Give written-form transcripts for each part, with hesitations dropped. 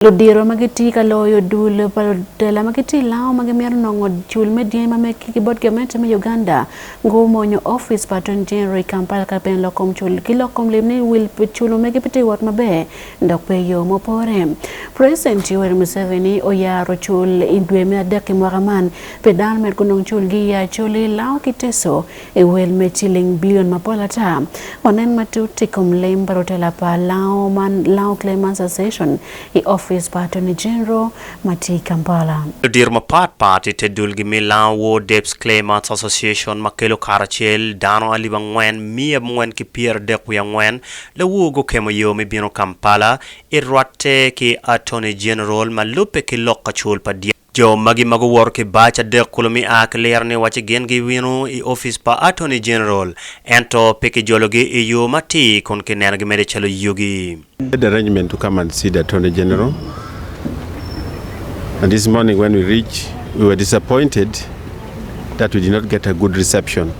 Ludito magiti kaloyo dule palodela magiti lao magemero nongo chul medie mameki kibot government me Uganda Lango Omonyo Office patron general Kampala kapen lokom chul kilokom limni will chulu megipiti wat mabe ndokpe yo mopore President Yoweri Museveni oyaro chul indwe me adake mwaraman pedal med kunong chul giya chuli lao kiteso e wel me chiling billion mapola ta onen matuti komlem parotela pa lao man lao Claimants Association e Office Attorney General Mati Kampala. Dirma party te dulgi mi Lango Debt Claimants Association makelo karachel dano alibangwen miya mwen ki pier dekwangwen le wugo kemo yo mi bino Kampala irwate ki Attorney General malupe ki lokachul pa dia jo magi mago work bacha de kulumi ak lerne wache gengi wino I office pa Attorney General ento peki jologi iyo mati kon ke nergi mere chalo yugi. The arrangement to come and see the Attorney General, and this morning when we reached, we were disappointed that we did not get a good reception.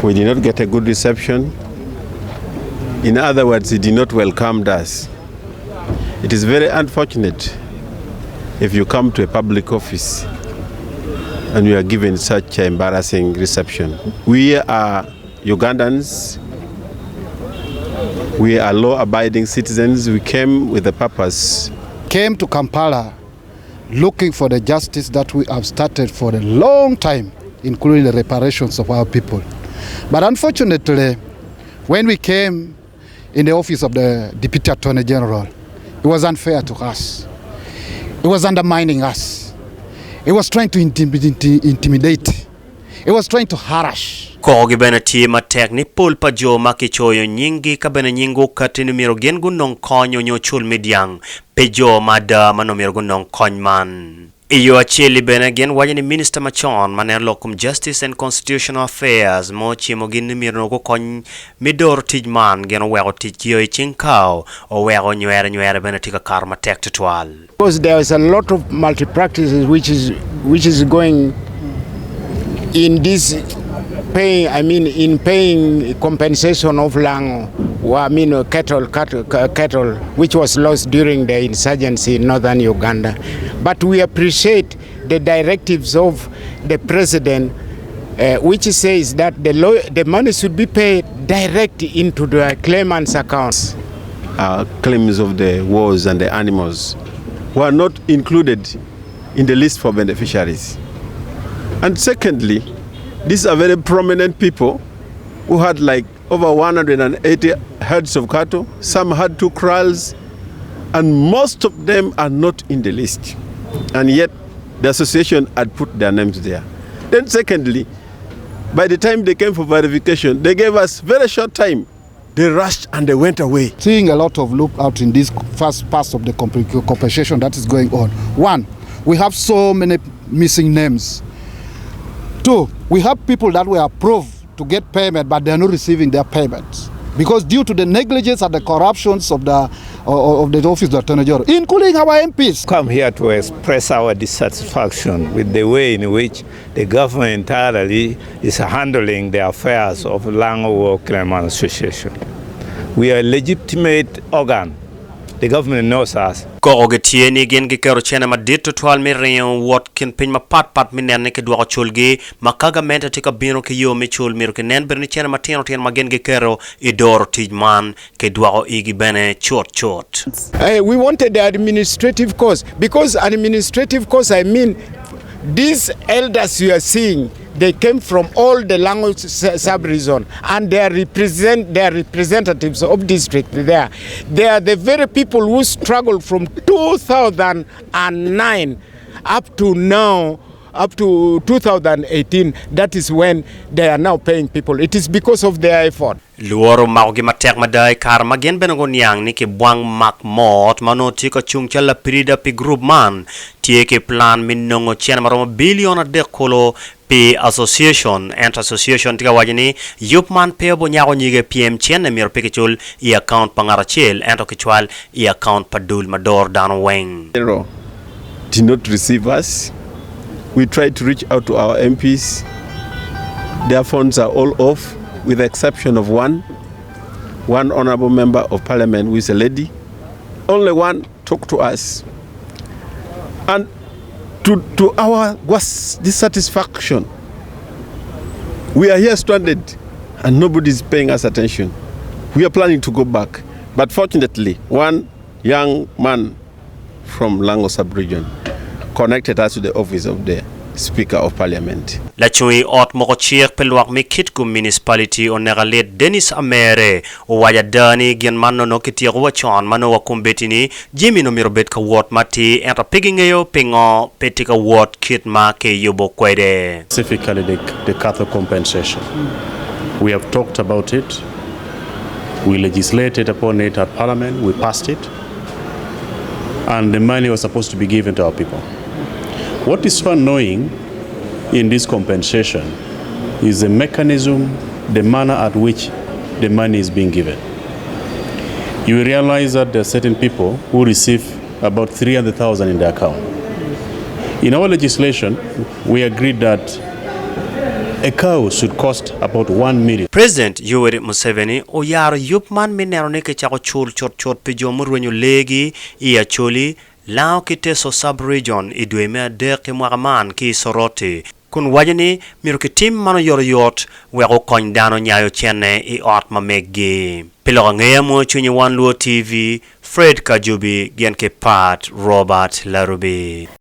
We did not get a good reception. In other words, he did not welcome us. It is very unfortunate if you come to a public office and you are given such an embarrassing reception. We are Ugandans. We are law-abiding citizens. We came with a purpose. Came to Kampala looking for the justice that we have started for a long time, including the reparations of our people. But unfortunately, when we came in the office of the Deputy Attorney General, it was unfair to us. It was undermining us. It was trying to intimidate. It was trying to harass. Kogi bena ti matek ni pulpa jo makichoyo nyingi kabena nyingo katini miro gengu nong konyo nyo chul midyang pejo mada manomiro gunong konyman. Iyo achili bena gen wajani Minister Machon manen lokum Justice and Constitutional Affairs mo chimo gini miro go kony midor tijman gen wego tijio ichinkao o wego nywere bena tika kar matek tutual. Because there is a lot of multi-practices which is going in this in paying compensation of Lango, cattle, which was lost during the insurgency in northern Uganda. But we appreciate the directives of the president, which says that the money should be paid directly into the claimants' accounts. Claims of the wars and the animals were not included in the list for beneficiaries. And secondly, these are very prominent people who had like over 180 herds of cattle. Some had 2 kraals, and most of them are not in the list. And yet, the association had put their names there. Then secondly, by the time they came for verification, they gave us very short time. They rushed and they went away. Seeing a lot of look out in this first part of the compensation that is going on. 1, we have so many missing names. 2, we have people that were approved to get payment, but they are not receiving their payments because due to the negligence and the corruptions of the office of the Attorney General, including our MPs. Come here to express our dissatisfaction with the way in which the government entirely is handling the affairs of Lango Claimants Association. We are a legitimate organ. The government knows us. Ko ogetie ni gen gikero chena madito twal mirion Watkin pin ma pat minene ke dwa chulgi makaga menta tika bino ke yo michul miro ke nen berni chena matino tien magen gikero idoro tijman ke dwa igi bene chort. We wanted the administrative cause because administrative cause, I mean, these elders you are seeing, they came from all the language sub-region and they are representatives of district there. They are the very people who struggled from 2009 up to now, up to 2018. That is when they are now paying people. It is because of their effort. Luoro maugi matek madai kar magen benagon yang ni ke buang mak mot manoti ko chungcha la pirida pi group man tie ke plan minongo chena maromo billion de kolo pe association tika wajini yupman pe bo nyago nyige PM chen na mir pekechul I account pangarachel ento kichwal I account padul mador dan weng. Did not receive us. We tried to reach out to our MPs. Their phones are all off, with the exception of one honorable member of parliament who is a lady. only one talk to us. And to our dissatisfaction, we are here stranded and nobody is paying us attention. We are planning to go back. But fortunately, one young man from Lango sub-region connected us to the office of the Speaker of Parliament. La chui ot moko chiek pe Lwak mi kit ku municipality o negalet Dennis Amere o waya dani gen mano no kitiak wachon mano wakumbetini Jimmy no mirobet ka wot mati enta pigingeyo pingo petika wot kit ma ke yobo kwede. Specifically the cattle compensation. We have talked about it. We legislated upon it at Parliament. We passed it. And the money was supposed to be given to our people. What is so annoying in this compensation is the mechanism, the manner at which the money is being given. You realize that there are certain people who receive about 300,000 in their account. In our legislation, we agreed that a cow should cost about 1 million. President Yoweri Museveni o yaro yupman minero ne ke chako chot pe jomur wenyo legi iya choli lao kite so sub-region idwe mea deke mwagaman ki soroti. Kun wajani miru ki tim mano yoro yot weko kony dano nyayo chene I ot mamegi. Piloka ngea mo chunye One Luo TV, Fred Kajubi, Gen ke Pat, Robert Larubi.